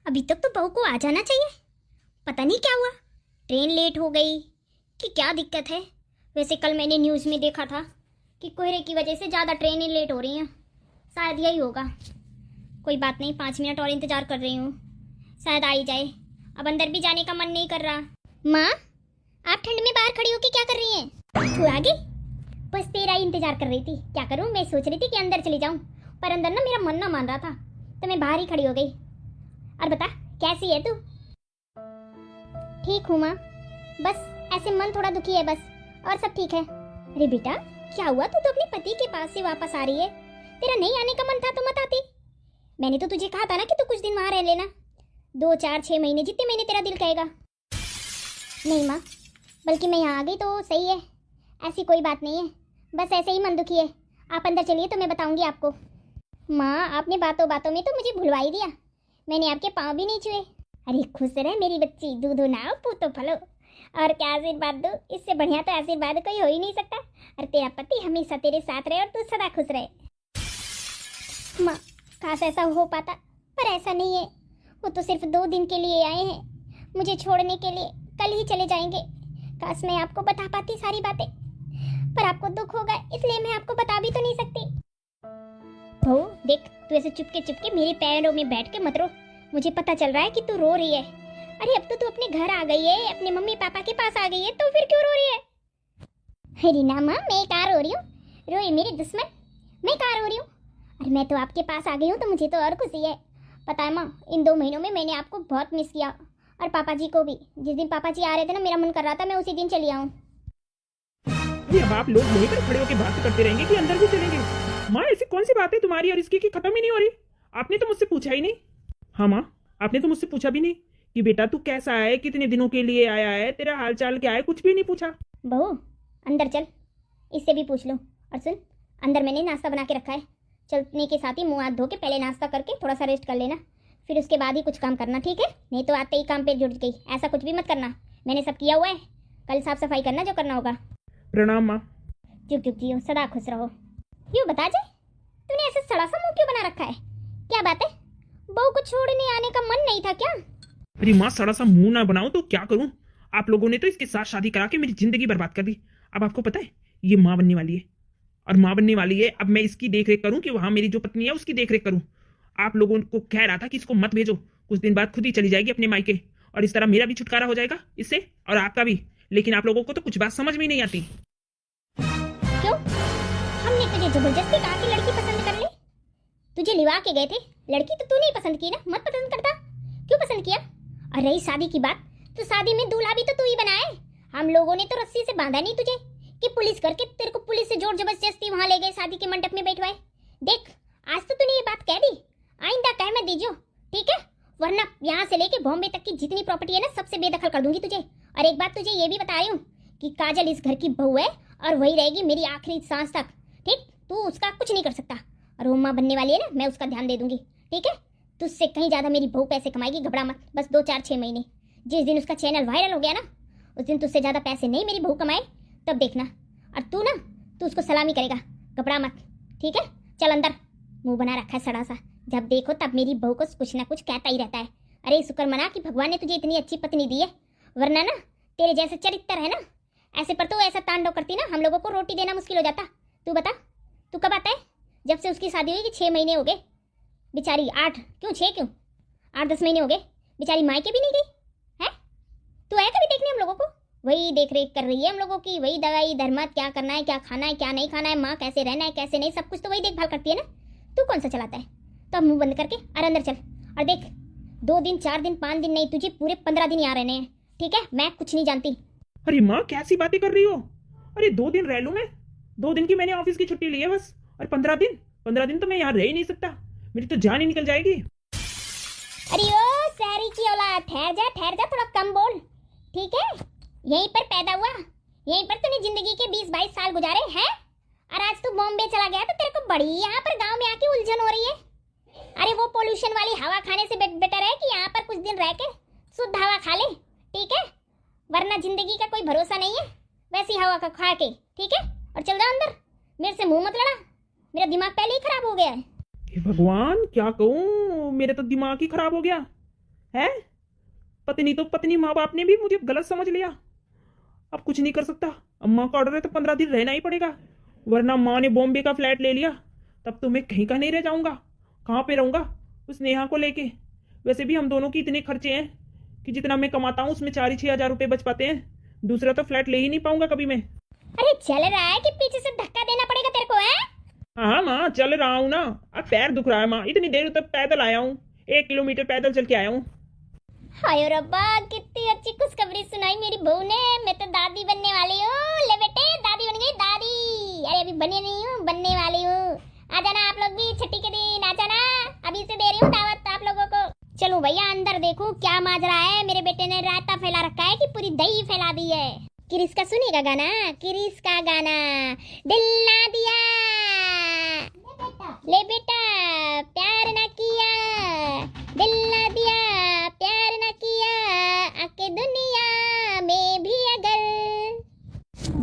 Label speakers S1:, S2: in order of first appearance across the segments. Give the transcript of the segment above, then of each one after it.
S1: अभी तक तो बहू को आ जाना चाहिए। पता नहीं क्या हुआ, ट्रेन लेट हो गई कि क्या दिक्कत है। वैसे कल मैंने न्यूज़ में देखा था कि कोहरे की वजह से ज़्यादा ट्रेनें लेट हो रही हैं। शायद यही होगा। कोई बात नहीं, 5 मिनट और इंतज़ार कर रही हूँ, शायद आ ही जाए। अब अंदर भी जाने का मन नहीं कर रहा। माँ, आप ठंड में बाहर खड़ी होकर क्या कर रही हैं? तू आ गई? बस तेरा ही इंतजार कर रही थी। क्या करूँ, मैं सोच रही थी कि अंदर चली जाऊँ, पर अंदर ना मेरा मन ना मान रहा था, तो मैं बाहर ही खड़ी हो गई। और बता, कैसी है तू? ठीक हूँ माँ, बस ऐसे मन थोड़ा दुखी है बस, और सब ठीक है। अरे बेटा, क्या हुआ? तू तो अपने पति के पास से वापस आ रही है। तेरा नहीं आने का मन था तो मत आती। मैंने तो तुझे कहा था ना कि तू कुछ दिन वहाँ रह लेना, 2, 4, 6 महीने, जितने महीने तेरा दिल कहेगा। नहीं माँ, बल्कि मैं यहाँ आ गई तो सही है, ऐसी कोई बात नहीं है, बस ऐसे ही मन दुखी है। आप अंदर चलिए तो मैं बताऊंगी आपको। माँ, आपने बातों बातों में तो मुझे भुलवा ही दिया, मैंने आपके पाँव भी नहीं छुए। अरे खुश रहे मेरी बच्ची, दूधो नाओ पूतो फलो। और क्या आशीर्वाद दो, इससे बढ़िया तो आशीर्वाद कोई हो ही नहीं सकता। और तेरा पति हमेशा तेरे साथ रहे और तू सदा खुश रहे। माँ, काश ऐसा हो पाता, पर ऐसा नहीं है। वो तो सिर्फ 2 दिन के लिए आए हैं, मुझे छोड़ने के लिए कल ही चले जाएंगे। काश मैं आपको बता पाती सारी बातें, पर आपको दुख होगा, इसलिए मैं आपको बता भी तो नहीं सकती। बहू देख, तू ऐसे चुपके चुपके मेरे पैरों में बैठ के मत रो। मुझे पता चल रहा है कि तू रो रही है। अरे अब तो तू अपने घर आ गई है, अपने मम्मी पापा के पास आ गई है, तो फिर क्यों रो रही है? अरे ना माँ, मैं कहाँ रो रही हूँ? रोए मेरे दुश्मन, मैं कहाँ रो रही हूँ? अरे मैं तो आपके पास आ गई हूँ तो मुझे तो और खुशी है। पता है माँ, इन 2 महीनों में मैंने आपको बहुत मिस किया, और पापा जी को भी। जिस दिन पापा जी आ रहे थे ना, मेरा मन कर रहा था मैं उसी दिन चली आऊँ।
S2: अब आप लोग वहीं पर खड़े होकर बात करते रहेंगे कि अंदर भी चलेंगे? माँ, ऐसी कौन सी बात है तुम्हारी और इसकी कि खत्म ही नहीं हो रही? आपने तो मुझसे पूछा ही नहीं। हाँ माँ, आपने तो मुझसे पूछा भी नहीं कि बेटा तू कैसा है, कितने दिनों के लिए आया है, तेरा हाल चाल क्या है, कुछ भी नहीं पूछा।
S1: बहू अंदर चल, इससे भी पूछ लो। और सुन, अंदर मैंने नाश्ता बना के रखा है, चलने के साथ ही मुंह हाथ धो के पहले नाश्ता करके थोड़ा सा रेस्ट कर लेना, फिर उसके बाद ही कुछ काम करना, ठीक है? नहीं तो आते ही काम पे जुट गई, ऐसा कुछ भी मत करना। मैंने सब किया हुआ है, कल साफ सफाई करना जो करना होगा।
S2: प्रणाम माँ।
S1: चुप चुप जियो, सदा खुश रहो। यूँ बता जाए, तूने ऐसे सड़ा सा मुंह क्यों बना रखा है? क्या बात है, बहू को छोड़ने आने का मन नहीं था क्या?
S2: अरे माँ, सड़ा सा मुंह ना बनाओ तो क्या करूँ? आप लोगों ने तो इसके साथ शादी करा के मेरी जिंदगी बर्बाद कर दी। अब आपको पता है ये माँ बनने वाली है, और माँ बनने वाली है। अब मैं इसकी देख रेख करूँ कि वहां मेरी जो पत्नी है उसकी देख रेख करूँ? आप लोगों को कह रहा था कि इसको मत भेजो, कुछ दिन बाद खुद ही चली जाएगी अपने मायके, और इस तरह मेरा भी छुटकारा हो जाएगा इससे, और आपका भी। लेकिन आप लोगों को तो कुछ बात समझ में ही नहीं आती।
S1: क्यों? हमने तुझे जबरदस्ती कहा कि लड़की पसंद कर ले? तुझे लिवा के गए थे, लड़की तो तूने ही पसंद की ना, मत पसंद करता। क्यों पसंद किया? और रही शादी की बात, तो शादी में दूल्हा भी तो तू ही बनाए। हम लोगों ने तो रस्सी से बांधा नहीं तुझे कि पुलिस करके तेरे को पुलिस से जोर जबरदस्ती वहां ले गए, शादी के मंडप में बैठवाए। देख, आज तो तूने ये बात कह दी, आइंदा कह मत दीजियो, ठीक है? वरना यहाँ से लेके बॉम्बे तक की जितनी प्रॉपर्टी है ना, सबसे बेदखल कर दूंगी तुझे। और एक बात तुझे ये भी बता रही हूँ कि काजल इस घर की बहू है, और वही रहेगी मेरी आखिरी सांस तक, ठीक? तू उसका कुछ नहीं कर सकता, और वो माँ बनने वाली है ना, मैं उसका ध्यान दे दूंगी, ठीक है? तुझसे कहीं ज्यादा मेरी बहू पैसे कमाएगी, घबरा मत। बस 2, 4, 6 महीने, जिस दिन उसका चैनल वायरल हो गया ना, उस दिन तुझसे ज्यादा पैसे नहीं मेरी बहू कमाए, तब देखना। और तू उसको सलामी करेगा, घबरा मत, ठीक है? चल अंदर, मुंह बना रखा है सड़ा सा, जब देखो तब मेरी बहू को कुछ ना कुछ कहता ही रहता है। अरे शुक्र मना कि भगवान ने तुझे इतनी अच्छी पत्नी दी है, वरना ना तेरे जैसे चरित्र है ना, ऐसे पर तो ऐसा तांडव करती ना, हम लोगों को रोटी देना मुश्किल हो जाता। तू बता, तू कब आता है? जब से उसकी शादी हुई कि 6 महीने हो गए बेचारी, 8 क्यों 6 क्यों, 8-10 महीने हो गए बेचारी, मायके भी नहीं गई है। तू आया कभी देखने हम लोगों को? वही देख रेख कर रही है हम लोगों की, वही दवाई धर्मत, क्या करना है, क्या खाना है, क्या नहीं खाना है, माँ कैसे रहना है, कैसे नहीं, सब कुछ तो वही देखभाल करती है ना। तू कौन सा चलाता है? तो अब मुंह बंद करके और अंदर चल। और देख, 2 दिन 4 दिन 5 दिन नहीं, तुझे पूरे 15 दिन यहाँ रहने हैं, ठीक है? मैं कुछ नहीं जानती।
S2: अरे माँ, कैसी बातें कर रही हो? अरे 2 दिन रह लूं मैं? 2 दिन की मैंने ऑफिस की छुट्टी ली है बस, और 15 दिन तो मैं यहाँ रह ही नहीं सकता, मेरी तो जान ही निकल जाएगी।
S1: अरे ओ शहरी की औलाद, ठहर जा, थोड़ा कम बोल, ठीक है? यहीं पर पैदा हुआ, यहीं पर तूने जिंदगी के 20-22 साल गुजारे हैं, और आज तू बॉम्बे चला गया तो तेरे को बड़ी यहाँ पर गांव में आके उलझन हो रही है। अरे वो पोल्यूशन वाली हवा खाने से बेटर है कि यहाँ पर कुछ दिन रह के शुद्ध हवा खा ले, ठीक है? वरना जिंदगी का कोई भरोसा नहीं है वैसी हवा का खा के, ठीक है? और चल जा अंदर, मेरे से मुंह मत लड़ा, मेरा दिमाग पहले ही खराब हो गया है।
S2: हे भगवान, क्या कहूँ, मेरे तो दिमाग ही खराब हो गया। है। पत्नी तो पत्नी, माँ बाप ने भी मुझे गलत समझ लिया। अब कुछ नहीं कर सकता। अब माँ का ऑर्डर है तो 15 दिन रहना ही पड़ेगा, वरना माँ ने बॉम्बे का फ्लैट ले लिया तब तो मैं कहीं का नहीं रह जाऊंगा। कहाँ पे रहूंगा उस नेहा को लेके। वैसे भी हम दोनों की इतने खर्चे हैं कि जितना मैं कमाता हूँ उसमें 4-6 हजार रुपये बच पाते हैं। दूसरा तो फ्लैट ले ही नहीं पाऊंगा कभी मैं।
S1: अरे चल रहा है कि पीछे से धक्का देना पड़ेगा तेरे को, है?
S2: हाँ माँ, चल रहा हूँ ना। अब पैर दुख रहा है माँ, इतनी देर तक पैदल आया हूँ, 1 किलोमीटर पैदल चल के आया हूँ।
S1: हाय रब्बा, कितनी अच्छी खुशखबरी सुनाई मेरी बहू ने। मैं तो दादी बनने वाली हूँ। ले बेटे, दादी बन गई दादी। अरे अभी बनी नहीं हूँ, बनने वाली हूँ। आ जाना आप लोग भी छुट्टी के दिन, आ जाना। अभी से दे रही हूँ दावत आप लोगों को। चलो भैया अंदर देखो क्या माजरा है। मेरे बेटे ने रायता फैला रखा है कि पूरी दही फैला दी है। किरिस का सुनेगा गाना, किरिस का गाना। दिल ना दिया, ले बेटा प्यार ना किया, दिल ना दिया प्यार ना किया, आके दुनिया में भी अगर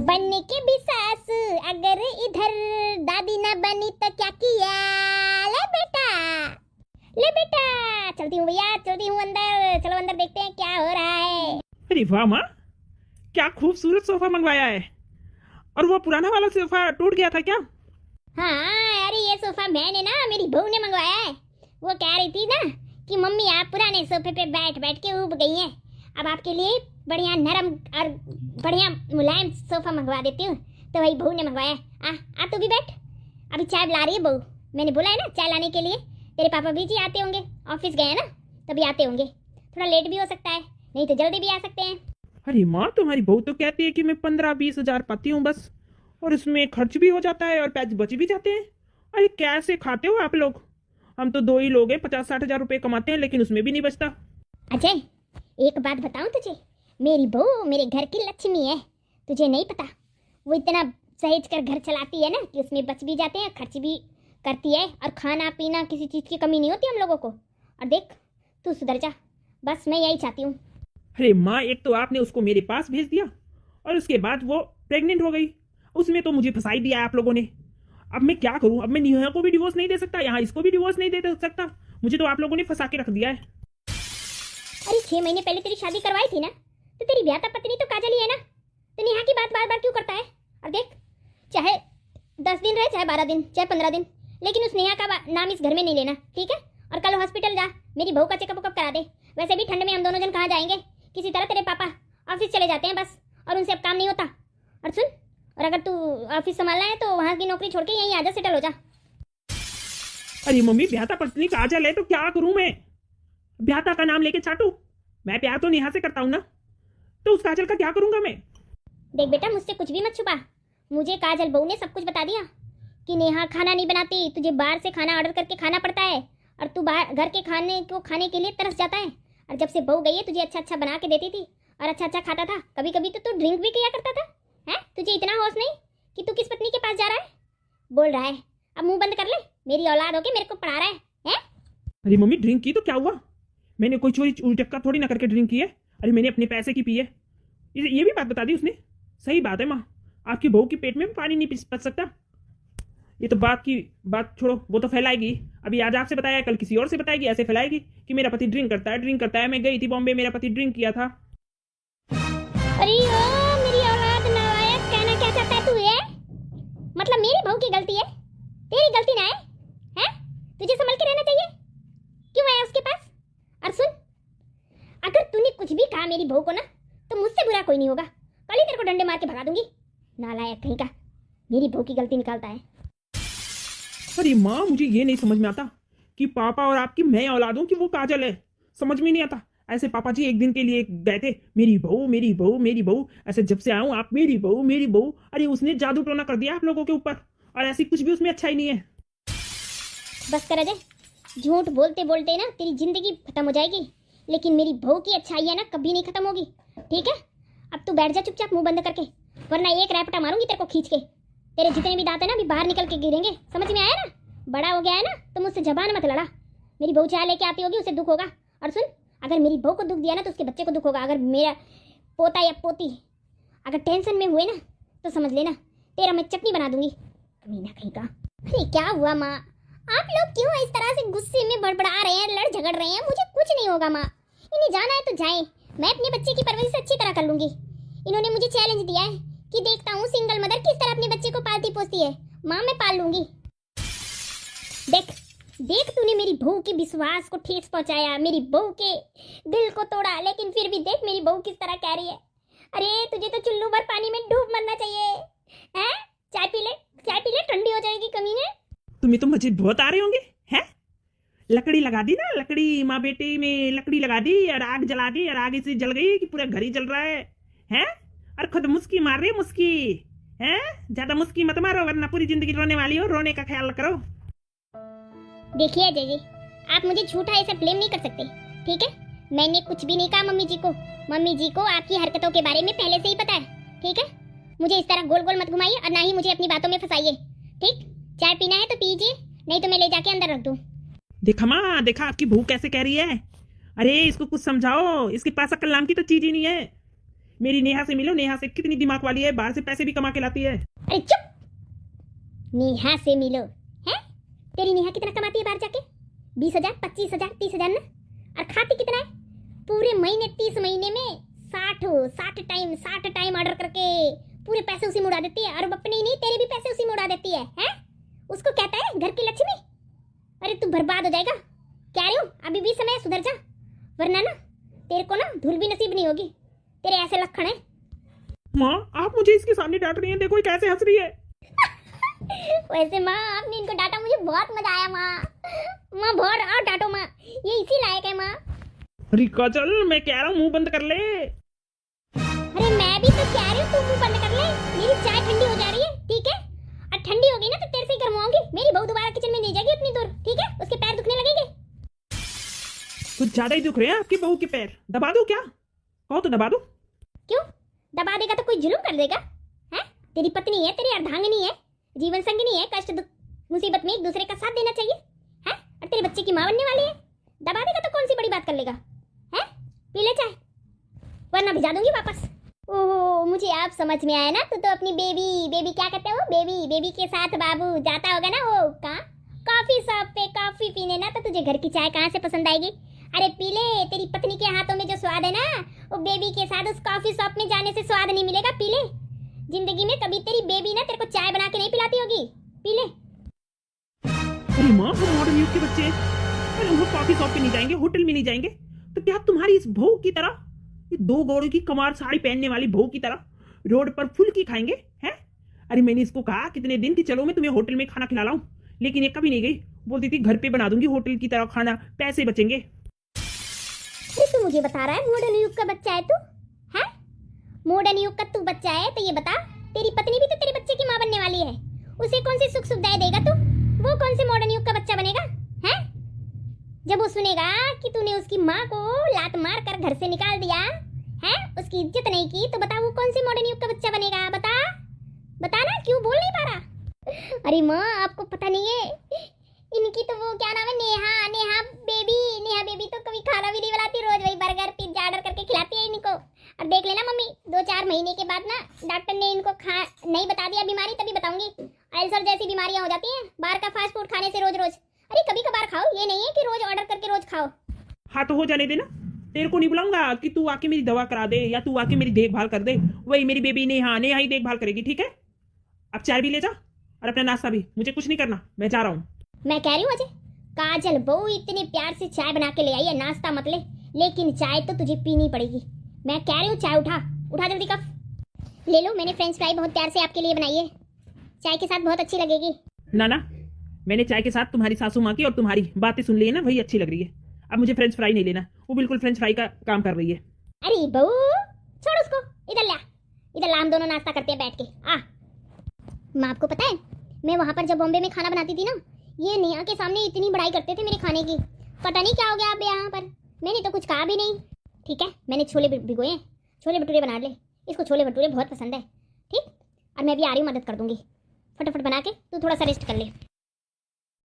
S1: बनने के भी सास अगर इधर दादी ना बनी तो क्या किया। ले बेटा, ले बेटा। चलती हूँ भैया, चलती हूँ अंदर। चलो अंदर देखते हैं क्या हो रहा है।
S2: अरे वाह माँ, क्या खूबसूरत सोफा मंगवाया है। और वो पुराना वाला सोफा टूट गया था क्या?
S1: हाँ अरे ये सोफा मैंने ना, मेरी बहू ने मंगवाया है। वो कह रही थी ना कि मम्मी आप पुराने सोफे पे बैठ बैठ के ऊब गई हैं, अब आपके लिए बढ़िया नरम और बढ़िया मुलायम सोफा मंगवा देती हूँ। तो वही बहू ने मंगवाया। आ तू भी बैठ। अभी चाय ला रही है बहू। मैंने बोला है ना चाय लाने के लिए। तेरे पापा भी जी आते होंगे, ऑफिस गए हैं ना तभी आते होंगे। थोड़ा लेट भी हो सकता है, नहीं तो जल्दी भी आ सकते हैं।
S2: अरे माँ, तुम्हारी बहू तो कहती है कि मैं 15-20 हजार पाती हूँ बस, और उसमें खर्च भी हो जाता है और पैसे बच भी जाते हैं। अरे कैसे खाते हो आप लोग? हम तो 2 ही लोग हैं, 50-60 हजार रुपये कमाते हैं, लेकिन उसमें भी नहीं बचता।
S1: अजय एक बात बताऊं तुझे, मेरी बहू मेरे घर की लक्ष्मी है। तुझे नहीं पता, वो इतना सहेज कर घर चलाती है ना कि उसमें बच भी जाते हैं, खर्च भी करती है, और खाना पीना किसी चीज़ की कमी नहीं होती हम लोगों को। और देख तू सुधर जा, बस मैं यही चाहती हूँ।
S2: अरे माँ, एक तो आपने उसको मेरे पास भेज दिया और उसके बाद वो प्रेग्नेंट हो गई, उसमें तो मुझे फंसा ही दिया आप लोगों ने। अब मैं क्या करूं? अब मैं नेहा को भी डिवोर्स नहीं दे सकता, यहाँ इसको भी डिवोर्स नहीं दे सकता। मुझे तो आप लोगों ने फंसा के रख दिया है।
S1: अरे 6 महीने पहले तेरी शादी करवाई थी ना, तो तेरी ब्याहता पत्नी तो काजल ही है ना। तो नेहा की बात बार बार क्यों करता है? और देख, चाहे 10 दिन रहे, चाहे 12 दिन, चाहे 15 दिन, लेकिन उस नेहा का नाम इस घर में नहीं लेना, ठीक है? और कल हॉस्पिटल जा, मेरी बहू का चेकअप वेकअप करा दे। वैसे भी ठंड में हम दोनों जन कहाँ जाएंगे? किसी तरह तेरे पापा ऑफिस चले जाते हैं बस, और उनसे अब काम नहीं होता। और सुन, और अगर तू ऑफिस संभालना है तो वहाँ की नौकरी छोड़ के यहीं आजा, सेटल हो जा।
S2: अरे मम्मी, ब्याहता पत्नी काजल है तो क्या करूं मैं? ब्याहता का नाम लेके चाटू? मैं प्यार तो नेहा से करता हूं ना, तो उस काजल का क्या करूंगा मैं?
S1: देख बेटा, मुझसे कुछ भी मत छुपा। मुझे काजल बहू ने सब कुछ बता दिया कि नेहा खाना नहीं बनाती, तुझे बाहर से खाना ऑर्डर करके खाना पड़ता है, और तू बाहर घर के खाने के लिए तरस जाता है। और जब से बहू गई है तुझे अच्छा अच्छा बना के देती थी और अच्छा अच्छा खाता था। कभी कभी तो तू ड्रिंक भी किया करता था। है तुझे इतना होश नहीं कि तू किस पत्नी के पास जा रहा है? बोल रहा है, अब मुंह बंद कर ले। मेरी औलाद होके मेरे को पढ़ा रहा है?
S2: अरे मम्मी, ड्रिंक की तो क्या हुआ? मैंने कोई चोरी उचक्का थोड़ी ना करके ड्रिंक की है। अरे मैंने अपने पैसे की पी है। ये भी बात बता दी उसने। सही बात है माँ, आपकी बहू के पेट में पानी नहीं पच सकता। ये तो बात छोड़ो, वो तो फैलाएगी। अभी आज आपसे बताया, कल किसी और से बताएगी, ऐसे फैलाएगी कि मेरा पति ड्रिंक करता है। मैं गई थी बॉम्बे, मेरा पति ड्रिंक किया था।
S1: अरे ओ मेरी औलाद नालायक, कहना क्या चाहता है तू? ये मतलब मेरी बहू की गलती है, तेरी गलती ना है? हैं? तुझे संभल के रहना चाहिए। क्यों आया उसके पास? और सुन, अगर तूने कुछ भी कहा मेरी बहू को ना, तो मुझसे बुरा कोई नहीं होगा। कल ही तेरे को डंडे मार के भगा दूंगी। नालायक कहीं का, मेरी बहू की गलती निकालता है।
S2: अरे माँ, मुझे ये नहीं समझ में आता कि पापा और आपकी मैं औलाद हूं कि वो काजल है। समझ में नहीं आता। ऐसे पापा जी एक दिन के लिए गए थे, मेरी बहू मेरी बहू मेरी बहू। ऐसे जब से आया हूं, आप मेरी बहू मेरी बहू। अरे उसने जादू टोना कर दिया आप लोगों के ऊपर, और ऐसी कुछ भी उसमें अच्छा ही नहीं है।
S1: बस कर अजय, झूठ बोलते बोलते ना तेरी जिंदगी खत्म हो जाएगी, लेकिन मेरी बहू की अच्छाई है ना कभी नहीं खत्म होगी, ठीक है? अब तू बैठ जा चुपचाप मुंह बंद करके, वरना एक रैपटा मारूंगी तेरे को खींच के। तेरे जितने भी दांत है ना अभी बाहर निकल के गिरेंगे। समझ में आया ना? बड़ा हो गया है ना तो मुझसे जबान मत लड़ा। मेरी बहू चाय लेके आती होगी, उसे दुख होगा। और सुन, अगर मेरी बहू को दुख दिया ना तो उसके बच्चे को दुख होगा। अगर मेरा पोता या पोती अगर टेंशन में हुए ना तो समझ लेना तेरा मैं चटनी बना दूंगी। कमीना कहीं का। अरे क्या हुआ माँ? आप लोग क्यों इस तरह से गुस्से में बड़बड़ा रहे हैं, लड़ झगड़ रहे हैं? मुझे कुछ नहीं होगा माँ, इन्हें जाना है तो जाए, मैं अपने बच्चे की परवरिश अच्छी तरह कर लूंगी। इन्होंने मुझे चैलेंज दिया है कि देखता हूँ सिंगल मदर किस तरह अपने बच्चे को पालती पोसती है। माँ मैं पाल लूंगी। देख देख तूने मेरी बहू के विश्वास को ठेस पहुंचाया, मेरी बहू के दिल को तोड़ा, लेकिन फिर भी देख मेरी बहू किस तरह कह रही है। अरे तुझे तो चुल्लू भर पानी में डूब मरना चाहिए। हैं? चाय पी ले, ठंडी हो जाएगी कमीने।
S2: तुम्हें तो मजे बहुत आ रहे होंगे हैं? लकड़ी लगा दी ना, लकड़ी माँ बेटे में लकड़ी लगा दी और आग जला दी और आग ऐसे जल गई कि पूरा घर ही जल रहा है हैं? और खुद मुस्की मार रही है, मुस्की हैं? ज्यादा मुस्की मत मारो वरना पूरी जिंदगी रोने वाली हो, रोने का ख्याल करो।
S1: देखिए अजय जी, आप मुझे झूठा ऐसा ब्लेम नहीं कर सकते, ठीक है? मैंने कुछ भी नहीं कहा मम्मी जी को। मम्मी जी को आपकी हरकतों के बारे में पहले से ही पता है, ठीक है? मुझे इस तरह गोल गोल मत घुमाइए और ना ही मुझे अपनी बातों में फंसाइए, ठीक? चाय पीना है तो पीजिए, नहीं तो मैं ले जाके अंदर रख दूं।
S2: देखा माँ, देखा आपकी बहू कैसे कह रही है। अरे इसको कुछ समझाओ, इसके पास अक्ल नाम की तो चीज ही नहीं है। मेरी नेहा से मिलो, नेहा से कितनी दिमाग वाली है, बाहर से पैसे भी कमा के लाती है।
S1: अरे चुप, नेहा से मिलो है? तेरी नेहा कितना कमाती है बाहर जाके? 20,000, 25,000, 30,000 ना? और खाती कितना है? पूरे महीने 30 महीने में 60 टाइम ऑर्डर करके पूरे पैसे उसी में उड़ा देती है। और अपने ही नहीं तेरे भी पैसे उसी में उड़ा देती है, हैं? उसको कहता है घर की लक्ष्मी। अरे तू बर्बाद हो जाएगा। कह रही हूँ अभी भी समय है, सुधर जा, वरना ना तेरे को ना धूल भी नसीब नहीं होगी। तेरे ऐसे लक्षण है।
S2: माँ आप मुझे इसके सामने डांट रही हैं, देखो ये कैसे हंस रही है।
S1: वैसे माँ आपने इनको डांटा, मुझे बहुत मजा आया माँ। माँ बहुत और डांटो माँ, ये इसी लायक है माँ।
S2: अरे काजल मैं कह रहा हूँ मुंह बंद कर ले।
S1: अरे मैं भी तो कह रही हूँ तू मुंह बंद कर ले। मेरी चाय ठंडी हो जा रही है, ठीक है? और ठंडी हो गई ना तो तेरे से ही गर्माऊंगी। मेरी बहू दोबारा किचन में नहीं जाएगी उतनी दूर, ठीक है? उसके पैर दुखने लगेंगे।
S2: कुछ ज्यादा ही दुख रहे हैं आपकी बहू के पैर, दबा दो क्या? कहो तो दबा दो।
S1: क्यों दबा देगा तो कोई जुल्म कर देगा? हैं? तेरी पत्नी है, तेरी अर्धांगिनी है, जीवन संगिनी है, कष्ट दुख मुसीबत में एक दूसरे का साथ देना चाहिए, हैं? और तेरे बच्चे की माँ बनने वाली है, दबा देगा तो कौन सी बड़ी बात कर लेगा? हैं? पी ले चाय, वरना भिजा दूंगी वापस। ओहो मुझे आप समझ में आया ना। तो अपनी बेबी क्या कहते हो, बेबी के साथ बाबू जाता होगा ना वो कहाँ कॉफी शॉप पे कॉफी पीने ना, तो तुझे घर की चाय कहाँ से पसंद आएगी? अरे पी ले, तेरी पत्नी के हाथों में जो स्वाद है ना वो बेबी के साथ उस कॉफी शॉप में जाने से स्वाद नहीं मिलेगा। पी ले, जिंदगी में कभी तेरी बेबी ना तेरे को चाय बना के नहीं पिलाती होगी। पी ले।
S2: अरे माँ हम मॉडर्न युग के बच्चे हैं, अरे हम कॉफी शॉप पे नहीं जाएंगे, होटल में नहीं जाएंगे, तो क्या तुम्हारी इस बहू की तरह, ये 2 गौरों की कमार साड़ी पहनने वाली बहू की तरह रोड पर फुल्की खाएंगे हैं? अरे मैंने इसको कहा कितने दिन कि चलो मैं तुम्हें होटल में खाना खिला लाऊं, लेकिन ये कभी नहीं गई। बोलती थी घर पे बना दूंगी होटल की तरह खाना, पैसे बचेंगे।
S1: अरे तू मुझे बता रहा है मॉडर्न युग का बच्चा है तू? हैं? मॉडर्न युग का तू बच्चा है तो ये बता, तेरी पत्नी भी तो तेरे बच्चे की माँ बनने वाली है, उसे कौन सी सुख सुविधाएं देगा तू? वो कौन से मॉडर्न युग का बच्चा बनेगा? हैं? जब वो सुनेगा कि तूने उसकी माँ को लात मार कर घर से निकाल दिया है, उसकी इज्जत नहीं की, तो बता वो कौन से मॉडर्न युग का बच्चा बनेगा? बता ना, क्यों बोल नहीं पा रहा? अरे माँ आपको पता नहीं है, इनकी तो वो क्या नाम है, नेहा बेबी तो कभी खाना भी नहीं बनाती, रोज वही बर्गर पिज्जा ऑर्डर करके खिलाती है इनको। अब देख लेना मम्मी, 2-4 महीने के बाद ना डॉक्टर ने इनको नहीं बता दिया बीमारी, तभी बताऊंगी। अल्सर जैसी बीमारियां हो जाती हैं बाहर का फास्ट फूड खाने से रोज। अरे कभी कभार खाओ, ये नहीं है कि रोज ऑर्डर करके रोज खाओ।
S2: हाँ तो हो जाने देना, तेरे को नहीं बुलाऊंगा कि तू आके मेरी दवा करा दे या तू आके मेरी देखभाल कर दे, वही मेरी बेबी नेहा ही देखभाल करेगी, ठीक है? अब चाय भी ले जा और अपना नाश्ता भी, मुझे कुछ नहीं करना, मैं जा रहा हूँ।
S1: मैं कह रही हूँ अजय, काजल बहू इतने प्यार से चाय बना के ले आई है, नाश्ता मत ले, लेकिन चाय तो तुझे पीनी पड़ेगी। मैं कह रही हूँ चाय उठा जल्दी कप ले लो। मैंने फ्रेंच फ्राई बहुत प्यार से आपके लिए बनाई है, चाय के साथ बहुत अच्छी लगेगी।
S2: ना मैंने चाय के साथ तुम्हारी सासू माँ की और तुम्हारी बातें सुन ली है ना, वही अच्छी लग रही है। अब मुझे फ्रेंच फ्राई नहीं लेना, वो बिल्कुल फ्रेंच फ्राई का काम कर रही है।
S1: अरे बहू छोड़ उसको, इधर ला हम दोनों नाश्ता करते हैं बैठ के। माँ आपको पता है, मैं वहाँ पर जब बॉम्बे में खाना बनाती थी ना, ये नेहा के सामने इतनी बड़ाई करते थे मेरे खाने की, पता नहीं क्या हो गया अब यहाँ पर। मैंने तो कुछ कहा भी नहीं। ठीक है, मैंने छोले भिगोए हैं, छोले भटूरे बना ले, इसको छोले भटूरे बहुत पसंद है, ठीक? और मैं भी आ रही हूँ, मदद कर दूंगी, फटाफट बना के तू थोड़ा सा रेस्ट कर ले।